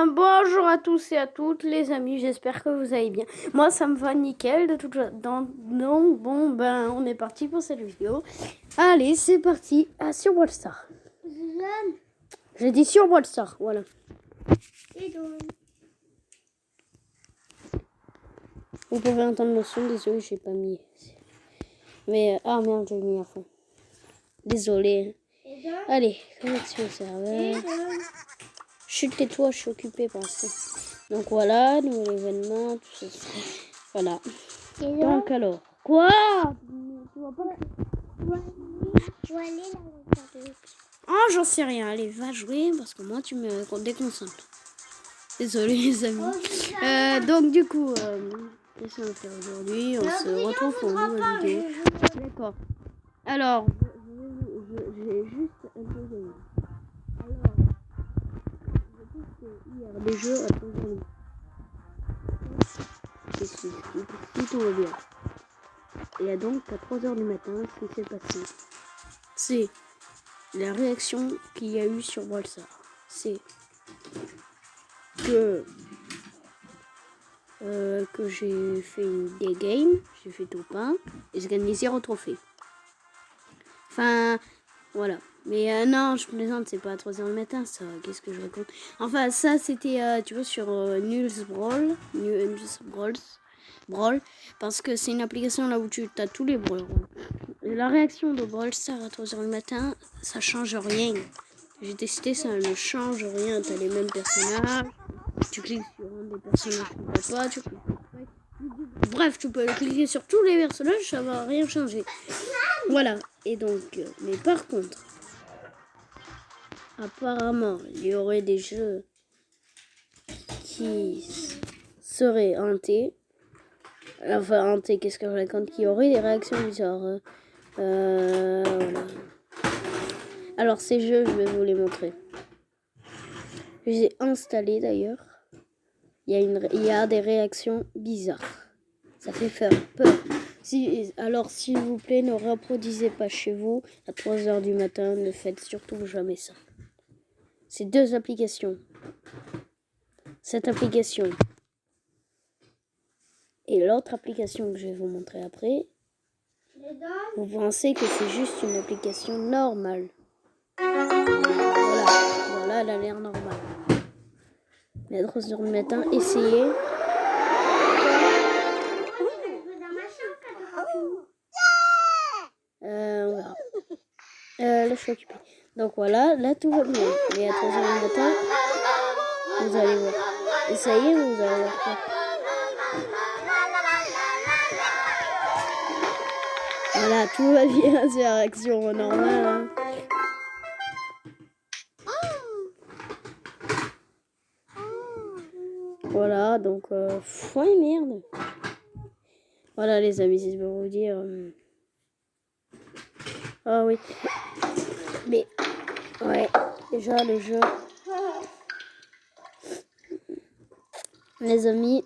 Bonjour à tous et à toutes les amis, j'espère que vous allez bien. Moi ça me va nickel de toute façon. Donc bon on est parti pour cette vidéo. Allez c'est parti sur Brawl Stars. J'ai dit sur Brawl Stars, voilà. Vous pouvez entendre le son, désolé j'ai pas mis. Mais ah merde j'ai mis à fond. Désolé. Allez, connexion au serveur. Chut, tais-toi, je suis occupée pour l'instant. Donc voilà, nouvel événement, tout ça. Voilà. Donc alors, quoi? Tu vois pas? Oh, j'en sais rien. Allez, va jouer parce que moi tu me déconcentres. Désolé les amis. Donc du coup, qu'est-ce qu'on va faire aujourd'hui? On se retrouve pour une nouvelle vidéo. D'accord. Alors, j'ai juste un peu de... Alors, je pense qu'il y a des jeux à programmer. Si tout va bien. Et donc, à 3h du matin, ce qui s'est passé, c'est la réaction qu'il y a eu sur Brawl Stars. C'est que j'ai fait des games, j'ai fait top 1 et j'ai gagné 0 trophée. Enfin, voilà. Mais non, je plaisante, c'est pas à 3h du matin, ça. Qu'est-ce que je raconte? Enfin, ça, c'était, tu vois, sur Nulz Brawl. Brawl. Parce que c'est une application là où tu as tous les brawlers. La réaction de Brawl Stars à 3h du matin, ça change rien. J'ai testé, ça ne change rien. Tu as les mêmes personnages. Tu cliques sur un des personnages que tu n'as pas. Bref, tu peux cliquer sur tous les personnages, ça va rien changer. Voilà. Et donc, mais par contre, apparemment, il y aurait des jeux qui seraient hantés. Enfin, hantés, qu'est-ce que je raconte? Qui aurait des réactions bizarres. Voilà. Alors, ces jeux, je vais vous les montrer. Je les ai installés d'ailleurs. Il y a des réactions bizarres. Ça fait peur. Alors, s'il vous plaît, ne reproduisez pas chez vous à 3h du matin. Ne faites surtout jamais ça. C'est deux applications. Cette application et l'autre application que je vais vous montrer après. Vous pensez que c'est juste une application normale. Voilà, elle a l'air normale. Mais à 3h du matin, essayez. On verra. Là, je suis occupée. Donc voilà, là tout va bien. Mais à 3h du matin, vous allez voir. Essayez, vous allez voir quoi. Voilà, tout va bien, c'est la réaction normale. Hein. Voilà, donc, ouais, merde. Voilà, les amis, si je peux vous dire. Ah oui. Mais, ouais, déjà, le jeu. Les amis,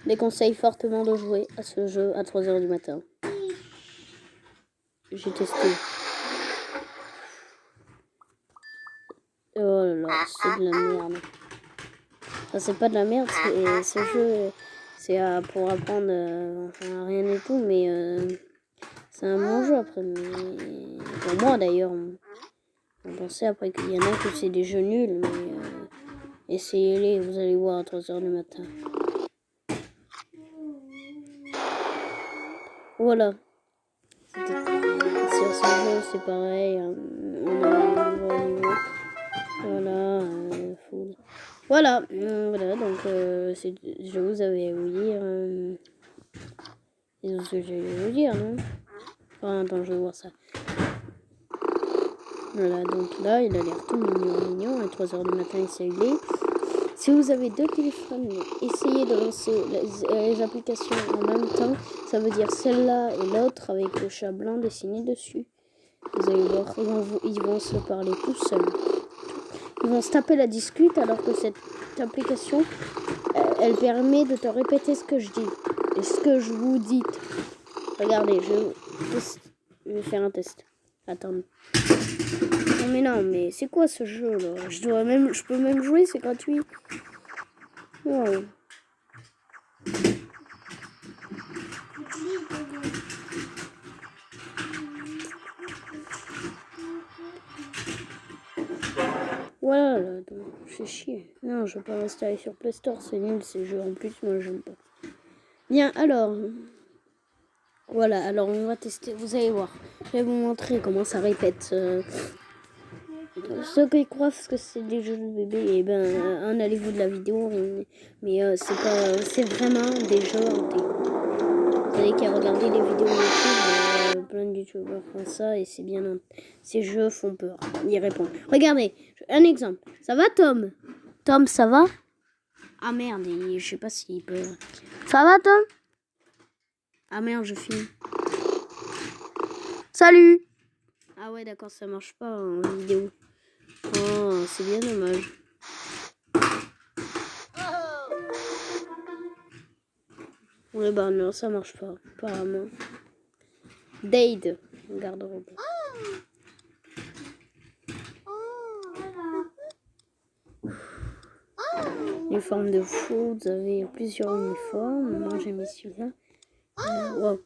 je les conseille fortement de jouer à ce jeu à 3h du matin. J'ai testé. Oh là là, c'est de la merde. Enfin, c'est pas de la merde, ce jeu, c'est pour apprendre, enfin, rien du tout, mais c'est un bon jeu après. Mais pour moi d'ailleurs, on pensait après qu'il y en a que c'est des jeux nuls, mais essayez-les, vous allez voir à 3h du matin. Voilà. Sur ce jeu, c'est pareil. On a un nouveau niveau. Voilà. Voilà. Voilà. Donc, je vous avais à vous dire. C'est tout ce que j'allais vous dire, non? Enfin, attends, je vais voir ça. Voilà. Donc là, il a l'air tout mignon. À 3h du matin, essayez-les. Si vous avez deux téléphones, essayez de lancer les applications en même temps. Ça veut dire celle-là et l'autre avec le chat blanc dessiné dessus. Vous allez voir, ils vont se parler tout seuls. Ils vont se taper la discute alors que cette application, elle permet de te répéter ce que je dis. Et ce que je vous dis. Regardez, je vais faire un test. Attends. Non mais non, mais c'est quoi ce jeu là? Je peux même jouer, c'est gratuit. Wow. Voilà, là, c'est chier. Non, je veux pas l'installer sur Play Store, c'est nul ces jeux. En plus, moi, j'aime pas. Bien, alors. Voilà, alors on va tester, vous allez voir. Je vais vous montrer comment ça répète. Ceux qui croient que c'est des jeux de bébé, et ben, en allez-vous de la vidéo, mais c'est vraiment des jeux hantés. Vous avez qu'à regarder les vidéos YouTube, plein de youtubeurs font ça et c'est bien. Ces jeux font peur. Ils répondent. Regardez, un exemple. Ça va, Tom? Tom, ça va? Ah merde, je sais pas s'il peut. Ça va, Tom? Ah merde, je filme. Salut! Ah ouais, d'accord, ça marche pas en vidéo. Oh, c'est bien dommage. Ouais, bah non, ça marche pas, apparemment. Dade, garde-robe. Uniforme de fou, vous avez plusieurs uniformes. Moi, j'ai mis celui-là. Wow.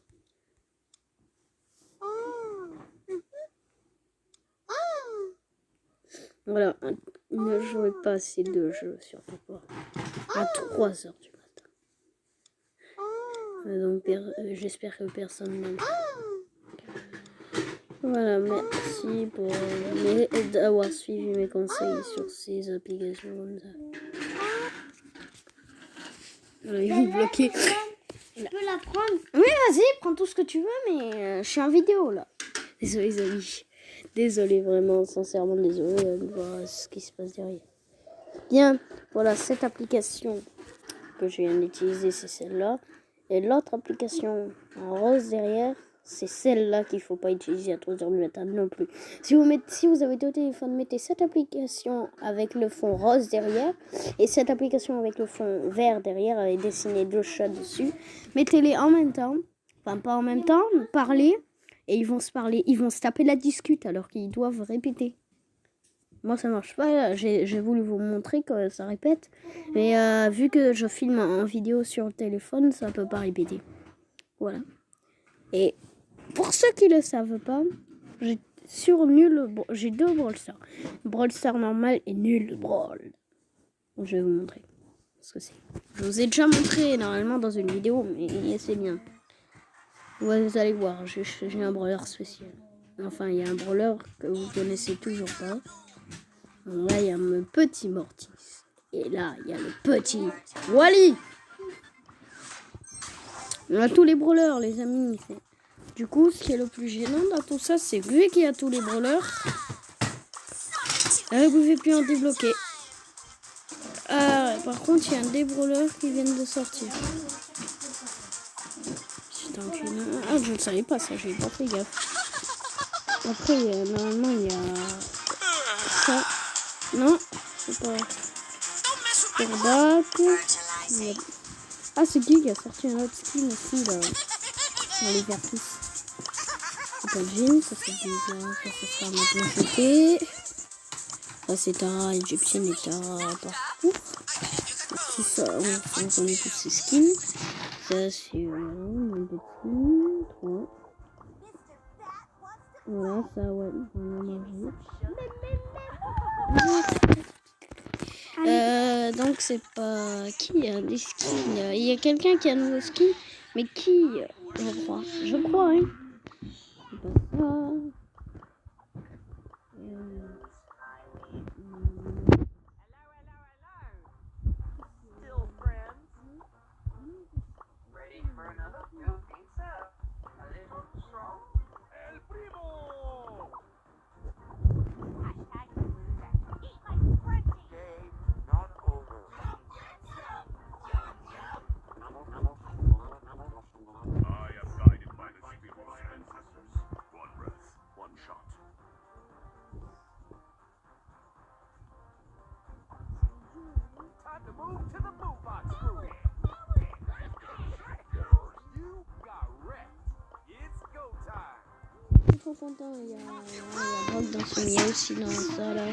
Voilà, ne jouez pas à ces deux jeux, surtout pas. À 3h du matin. Donc, j'espère que personne n'en. Voilà, merci pour d'avoir suivi mes conseils sur ces applications comme ça. Voilà, il est bloqué. Tu peux la prendre? Oui, vas-y, prends tout ce que tu veux, mais je suis en vidéo là. Désolé, les amis. Désolé, vraiment, sincèrement, désolé de voir ce qui se passe derrière. Bien, voilà, cette application que je viens d'utiliser, c'est celle-là. Et l'autre application en rose derrière, c'est celle-là qu'il ne faut pas utiliser à 3h du matin non plus. Si vous avez deux téléphones, mettez cette application avec le fond rose derrière et cette application avec le fond vert derrière avec dessiné 2 chats dessus. Mettez-les en même temps, enfin pas en même temps, parlez et ils vont se taper la discute alors qu'ils doivent répéter. Moi ça marche pas, j'ai voulu vous montrer que ça répète, mais vu que je filme en vidéo sur le téléphone, ça peut pas répéter. Voilà. Et pour ceux qui le savent pas, j'ai 2 Brawl Stars. Brawl Stars normal et nul Brawl. Je vais vous montrer ce que c'est. Je vous ai déjà montré normalement dans une vidéo, mais c'est bien. Ouais, vous allez voir, j'ai un brawler spécial. Enfin, il y a un brawler que vous connaissez toujours pas. Là, il y a le petit Mortis. Et là, il y a le petit Wally. On a tous les brawlers, les amis. Du coup, ce qui est le plus gênant dans tout ça, c'est vu qu'il y a tous les brawlers, vous ne pouvez plus en débloquer. Par contre, il y a des brawlers qui viennent de sortir. Ah, je ne savais pas ça, j'ai pas fait gaffe. Après, normalement, il y a ça. Non, c'est pas. Ah, c'est qui a sorti un autre skin aussi, là. Dans les vertus. C'est pas Jean, ça c'est bizarre. Ça sera maintenant jeté. Ça c'est Tara égyptienne et Tara parcours. Tout ça, on connaît tous ces skins. Ça c'est un peu plus. 3. Voilà, ça ouais, on a mangé. Donc c'est pas qui a des skins. Il y a quelqu'un qui a un nouveau skin, mais qui je crois hein. C'est pas ça. trop content. Il y a Brock dans ce milieu aussi, dans ça là.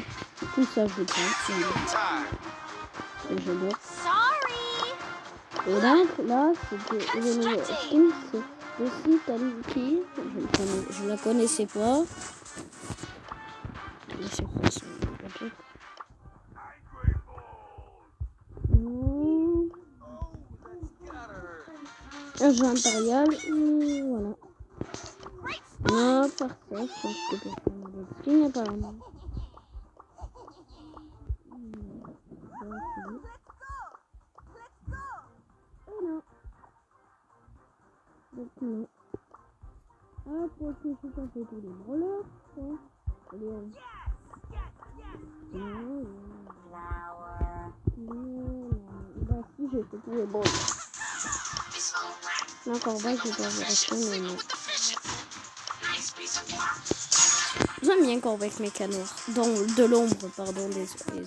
Tout ça, je le prends. Et j'adore. Et là, c'était le nouveau skin. C'est aussi Tanuki. Je la connaissais pas. Mais c'est quoi ça? Un jeu impérial. Voilà. Non, par ça, je pense que pour faire d'autres skins apparemment. Donc non. Ah, pour que je fasse tous les brawlers. Allez, bah si, j'ai fait tous les brawlers. Là, encore bas, je dois rester, mais non. J'aime bien Corbeck Mecha Noir. De l'ombre, pardon, désolé.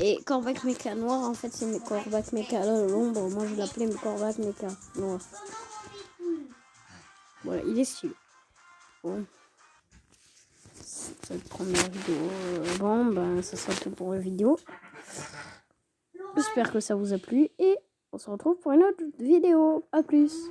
Et Corbeck Mecha Noir, en fait, c'est mes Corbeck Mecha l'ombre. Moi, je l'appelais mes Corbeck Mecha Noir. Voilà, il est stylé. Bon. Cette première vidéo. Bon, ben, ça sera tout pour la vidéo. J'espère que ça vous a plu. Et on se retrouve pour une autre vidéo. A plus.